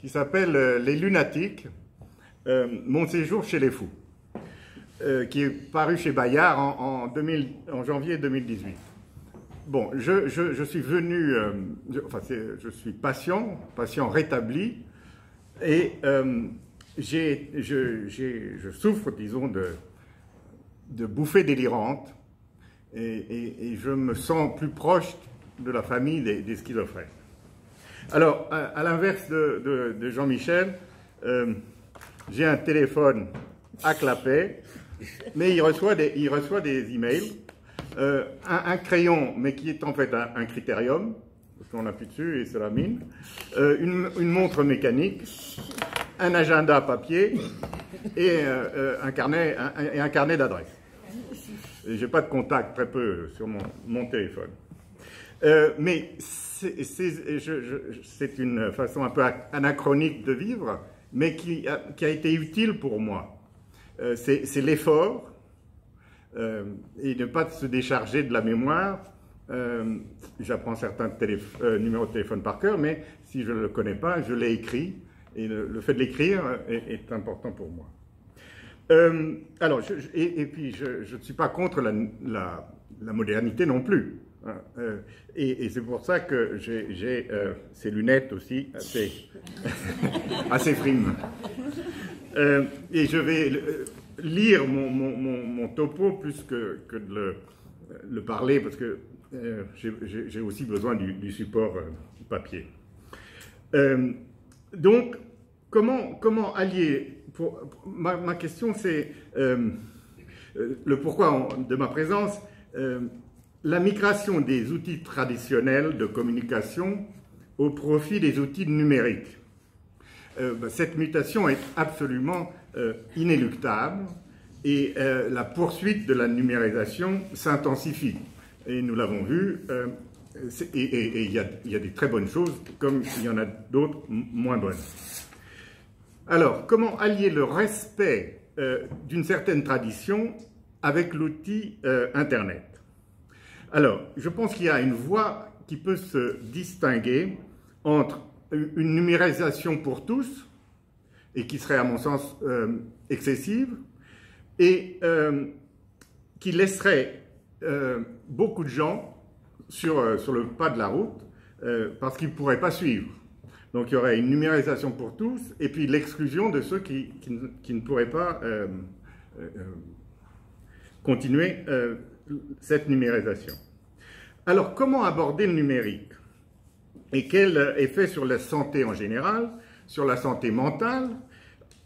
qui s'appelle Les Lunatiques, mon séjour chez les fous, qui est paru chez Bayard en janvier 2018. Bon, je suis venu, je suis patient rétabli, et je souffre, disons, de bouffées délirantes, et je me sens plus proche de la famille des schizophrènes. Alors, à l'inverse de Jean-Michel, j'ai un téléphone à clapet, mais il reçoit des emails, un crayon, mais qui est en fait un critérium, parce qu'on appuie dessus et c'est la mine, une montre mécanique, un agenda papier et un carnet d'adresses. J'ai pas de contact, très peu, sur mon téléphone. Mais c'est une façon un peu anachronique de vivre, mais qui a été utile pour moi. C'est l'effort, et ne pas se décharger de la mémoire. J'apprends certains numéros de téléphone par cœur, mais si je ne le connais pas, je l'ai écrit, et le fait de l'écrire est important pour moi. Alors, et puis, je ne suis pas contre la modernité non plus. Et c'est pour ça que j'ai ces lunettes aussi assez frimes. Et je vais lire mon topo plus que de le parler, parce que j'ai aussi besoin du support papier. Donc, comment allier... Ma question, c'est le pourquoi de ma présence. La migration des outils traditionnels de communication au profit des outils numériques. Cette mutation est absolument inéluctable, et la poursuite de la numérisation s'intensifie. Et nous l'avons vu, et il y a des très bonnes choses, comme il y en a d'autres moins bonnes. Alors, comment allier le respect d'une certaine tradition avec l'outil Internet? Alors, je pense qu'il y a une voie qui peut se distinguer entre une numérisation pour tous, et qui serait à mon sens excessive, et qui laisserait beaucoup de gens sur le pas de la route, parce qu'ils ne pourraient pas suivre. Donc il y aurait une numérisation pour tous, et puis l'exclusion de ceux qui ne pourraient pas continuer cette numérisation. Alors, comment aborder le numérique? Et quel effet sur la santé en général, sur la santé mentale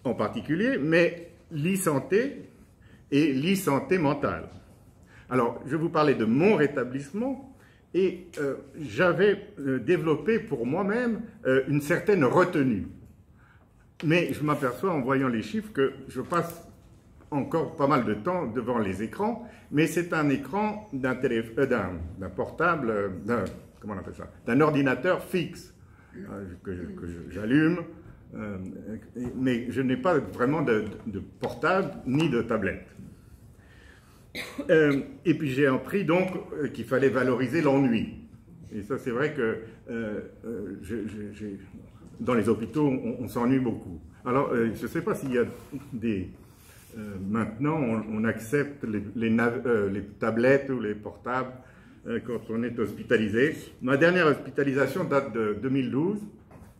en particulier, mais l'e-santé et l'e-santé mentale? Alors, je vais vous parler de mon rétablissement, et j'avais développé pour moi-même une certaine retenue. Mais je m'aperçois en voyant les chiffres que je passe encore pas mal de temps devant les écrans, mais c'est un écran d'un portable, comment on appelle ça, d'un ordinateur fixe que j'allume, mais je n'ai pas vraiment de portable ni de tablette. Et puis j'ai appris donc qu'il fallait valoriser l'ennui. Et ça, c'est vrai que dans les hôpitaux, on s'ennuie beaucoup. Alors, je ne sais pas s'il y a des... maintenant, on accepte les tablettes ou les portables quand on est hospitalisé. Ma dernière hospitalisation date de 2012,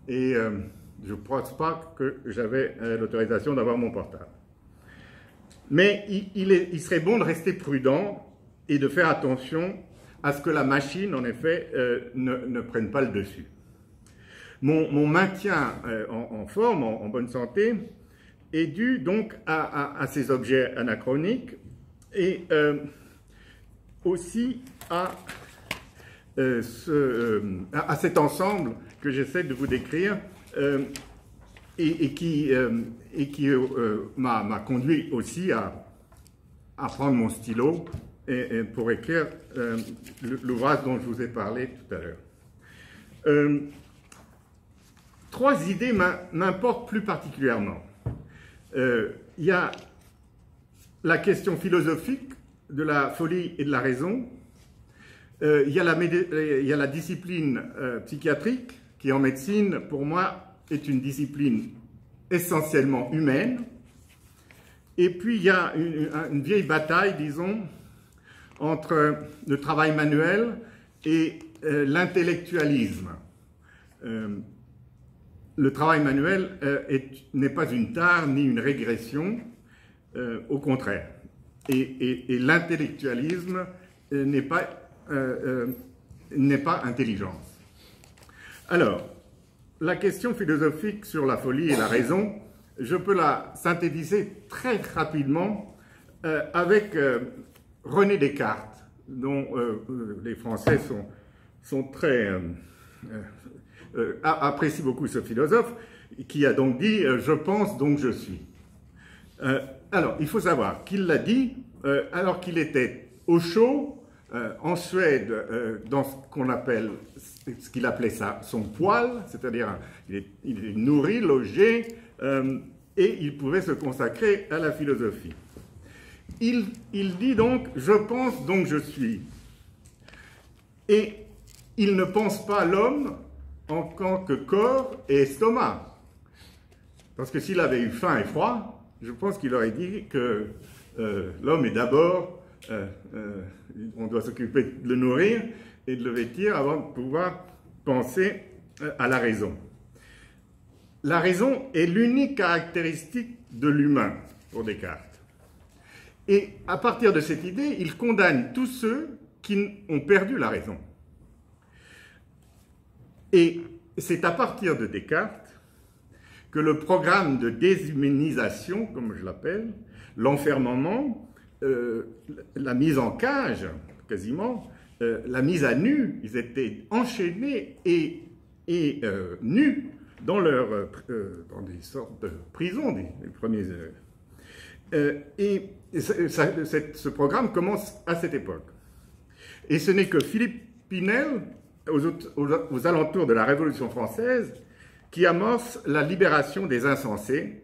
et je ne pense pas que j'avais l'autorisation d'avoir mon portable. Mais il serait bon de rester prudent et de faire attention à ce que la machine, en effet, ne prenne pas le dessus. Mon maintien en forme, en bonne santé, est dû donc à ces objets anachroniques, et aussi à cet ensemble que j'essaie de vous décrire, et qui m'a conduit aussi à prendre mon stylo et pour écrire l'ouvrage dont je vous ai parlé tout à l'heure. Trois idées m'importent plus particulièrement. Il y a la question philosophique de la folie et de la raison. Il y a la discipline psychiatrique qui, en médecine, pour moi, est une discipline essentiellement humaine. Et puis il y a une vieille bataille, disons, entre le travail manuel et l'intellectualisme. Le travail manuel n'est pas une tare ni une régression, au contraire. Et l'intellectualisme n'est pas intelligence. Alors, la question philosophique sur la folie et la raison, je peux la synthétiser très rapidement avec René Descartes, dont les Français apprécient beaucoup ce philosophe, qui a donc dit « je pense donc je suis ». Alors, il faut savoir qu'il l'a dit alors qu'il était au chaud, en Suède, dans ce qu'il appelait son poêle, c'est-à-dire il est nourri, logé, et il pouvait se consacrer à la philosophie. Il dit donc « je pense donc je suis ». Et il ne pense pas l'homme en tant que corps et estomac. Parce que s'il avait eu faim et froid, je pense qu'il aurait dit que l'homme est d'abord, on doit s'occuper de le nourrir et de le vêtir avant de pouvoir penser à la raison. La raison est l'unique caractéristique de l'humain pour Descartes. Et à partir de cette idée, il condamne tous ceux qui ont perdu la raison. Et c'est à partir de Descartes que le programme de déshumanisation, comme je l'appelle, l'enfermement, la mise en cage, quasiment, la mise à nu, ils étaient enchaînés et nus dans des sortes de prisons, les premiers. Et ce programme commence à cette époque. Et ce n'est que Philippe Pinel, aux alentours de la Révolution française, qui amorce la libération des insensés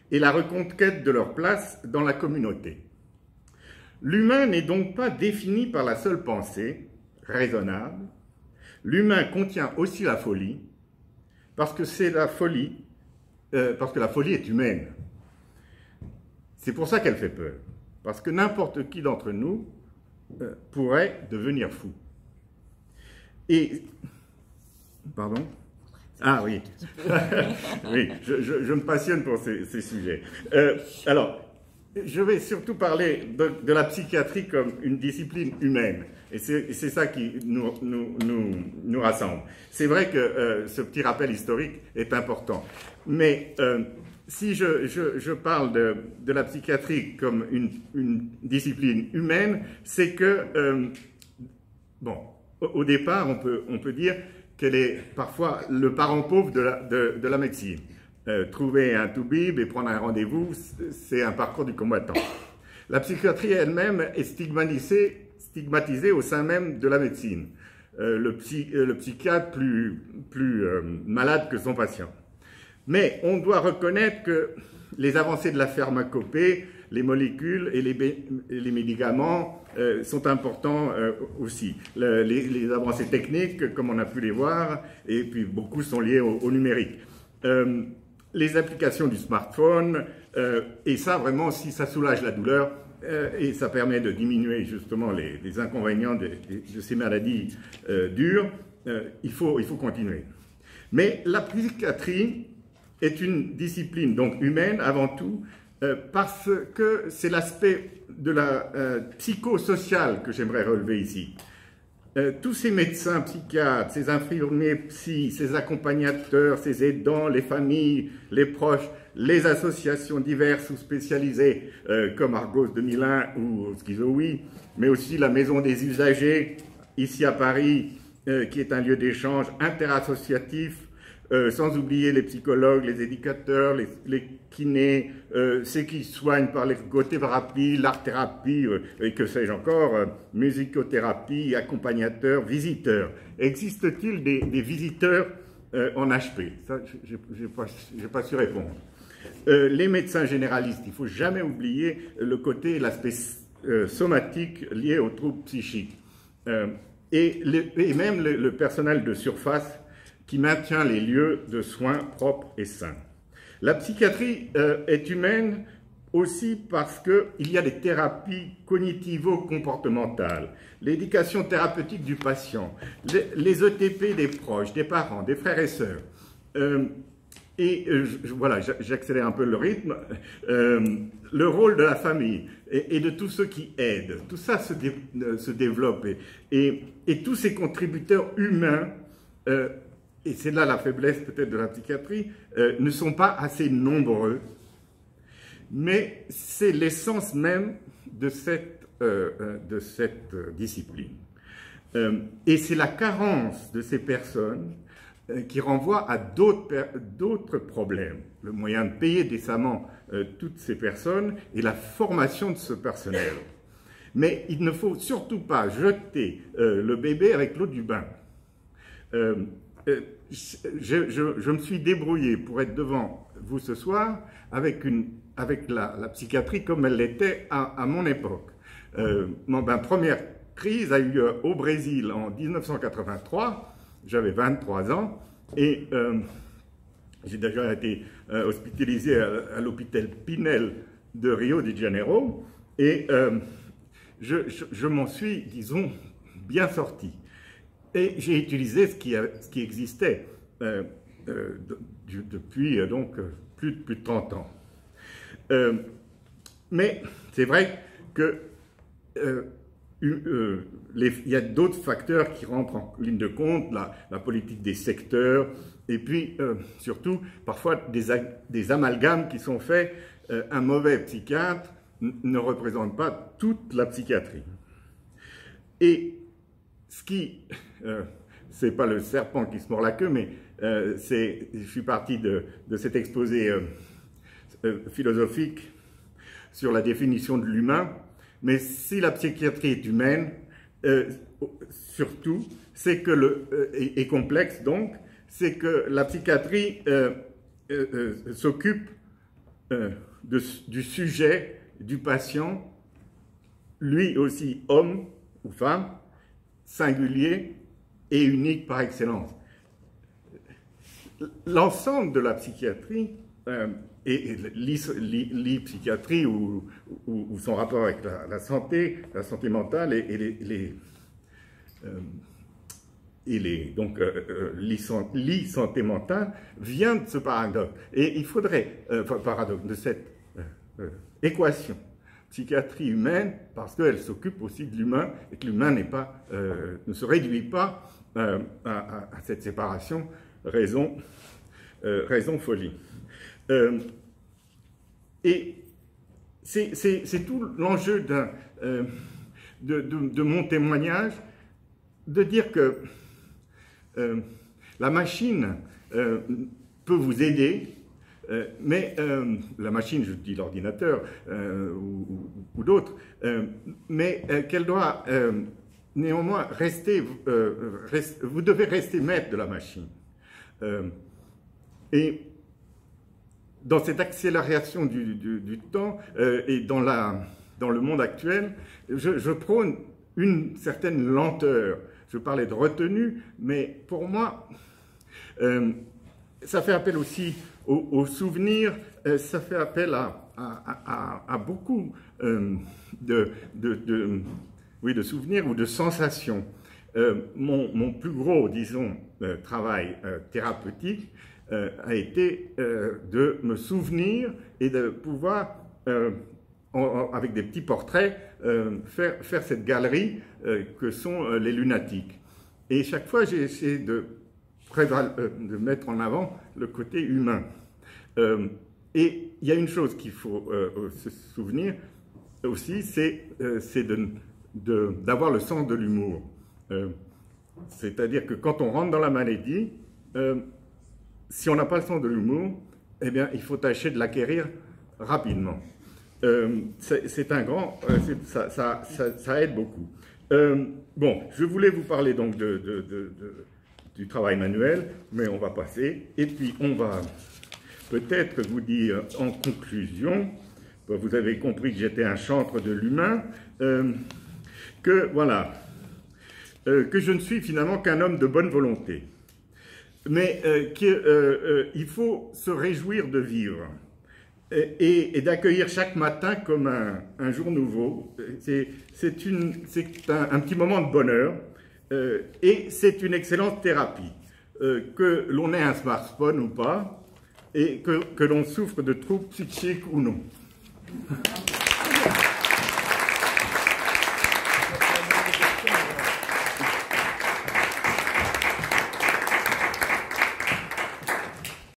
et la reconquête de leur place dans la communauté. L'humain n'est donc pas défini par la seule pensée raisonnable. L'humain contient aussi la folie, parce que la folie est humaine. C'est pour ça qu'elle fait peur, parce que n'importe qui d'entre nous pourrait devenir fou. Et, pardon? Ah oui, oui, je me passionne pour ces sujets. Alors, je vais surtout parler de la psychiatrie comme une discipline humaine. Et c'est ça qui nous rassemble. C'est vrai que ce petit rappel historique est important. Mais si je parle de la psychiatrie comme une discipline humaine, c'est que, bon, au départ, on peut dire qu'elle est parfois le parent pauvre de la médecine. Trouver un toubib et prendre un rendez-vous, c'est un parcours du combattant. La psychiatrie elle-même est stigmatisée au sein même de la médecine. Le psychiatre plus malade que son patient. Mais on doit reconnaître que les avancées de la pharmacopée, les molécules et les médicaments sont importants aussi. Les avancées techniques, comme on a pu les voir, et puis beaucoup sont liées au numérique. Les applications du smartphone, et ça vraiment, si ça soulage la douleur, et ça permet de diminuer justement les inconvénients de ces maladies dures, il faut continuer. Mais la psychiatrie est une discipline donc humaine avant tout, parce que c'est l'aspect de la psychosociale que j'aimerais relever ici. Tous ces médecins psychiatres, ces infirmiers psy, ces accompagnateurs, ces aidants, les familles, les proches, les associations diverses ou spécialisées comme Argos 2001 ou Schizoï, mais aussi la Maison des usagers, ici à Paris, qui est un lieu d'échange interassociatif, sans oublier les psychologues, les éducateurs, les kinés, ceux qui soignent par l'ergothérapie, l'art-thérapie, et que sais-je encore, musicothérapie, accompagnateurs, visiteurs. Existe-t-il des visiteurs en HP? Ça, je n'ai pas su répondre. Les médecins généralistes, il ne faut jamais oublier le côté, l'aspect somatique lié aux troubles psychiques. Et même le personnel de surface qui maintient les lieux de soins propres et sains. La psychiatrie est humaine aussi parce qu'il y a des thérapies cognitivo-comportementales, l'éducation thérapeutique du patient, les ETP des proches, des parents, des frères et sœurs. Voilà, j'accélère un peu le rythme. Le rôle de la famille et de tous ceux qui aident, tout ça se développe. Et tous ces contributeurs humains, et c'est là la faiblesse peut-être de la psychiatrie, ne sont pas assez nombreux. Mais c'est l'essence même de cette discipline. Et c'est la carence de ces personnes qui renvoie à d'autres problèmes. Le moyen de payer décemment toutes ces personnes et la formation de ce personnel. Mais il ne faut surtout pas jeter le bébé avec l'eau du bain. Je me suis débrouillé pour être devant vous ce soir avec la psychiatrie comme elle l'était à mon époque. Ma première crise a eu lieu au Brésil en 1983, j'avais 23 ans, et j'ai déjà été hospitalisé à l'hôpital Pinel de Rio de Janeiro, et je m'en suis, disons, bien sorti. Et j'ai utilisé ce qui existait depuis donc plus de 30 ans. Mais c'est vrai que il y a d'autres facteurs qui rentrent en ligne de compte, la politique des secteurs, et puis surtout parfois des amalgames qui sont faits. Un mauvais psychiatre ne représente pas toute la psychiatrie. Et ce qui, c'est pas le serpent qui se mord la queue, mais je suis parti de cet exposé philosophique sur la définition de l'humain, mais si la psychiatrie est humaine, surtout, c'est que et complexe donc, c'est que la psychiatrie s'occupe du sujet, du patient, lui aussi homme ou femme, singulier et unique par excellence. L'ensemble de la psychiatrie et l'e-psychiatrie ou son rapport avec la santé mentale donc l'e-santé mentale vient de ce paradoxe. Et il faudrait, paradoxe, de cette équation, psychiatrie humaine, parce qu'elle s'occupe aussi de l'humain, et que l'humain ne se réduit pas à cette séparation raison-folie. Et c'est tout l'enjeu de mon témoignage, de dire que la machine peut vous aider, mais la machine, je dis l'ordinateur ou d'autres, mais qu'elle doit néanmoins rester, vous devez rester maître de la machine. Et dans cette accélération du temps et dans le monde actuel, je prône une certaine lenteur. Je parlais de retenue, mais pour moi, ça fait appel aussi aux souvenirs, ça fait appel à beaucoup de souvenirs ou de sensations. Mon plus gros, disons, travail thérapeutique a été de me souvenir et de pouvoir, avec des petits portraits, faire cette galerie que sont les lunatiques. Et chaque fois, j'ai essayé de mettre en avant le côté humain. Et il y a une chose qu'il faut se souvenir aussi, c'est d'avoir le sens de l'humour. C'est-à-dire que quand on rentre dans la maladie, si on n'a pas le sens de l'humour, eh bien, il faut tâcher de l'acquérir rapidement. C'est un grand... ça aide beaucoup. Bon, je voulais vous parler donc du travail manuel, mais on va passer. Et puis, on va peut-être vous dire en conclusion, vous avez compris que j'étais un chantre de l'humain, que voilà, que je ne suis finalement qu'un homme de bonne volonté. mais qu'il faut se réjouir de vivre et d'accueillir chaque matin comme un jour nouveau. C'est un petit moment de bonheur et c'est une excellente thérapie. Que l'on ait un smartphone ou pas, et que l'on souffre de troubles psychiques ou non.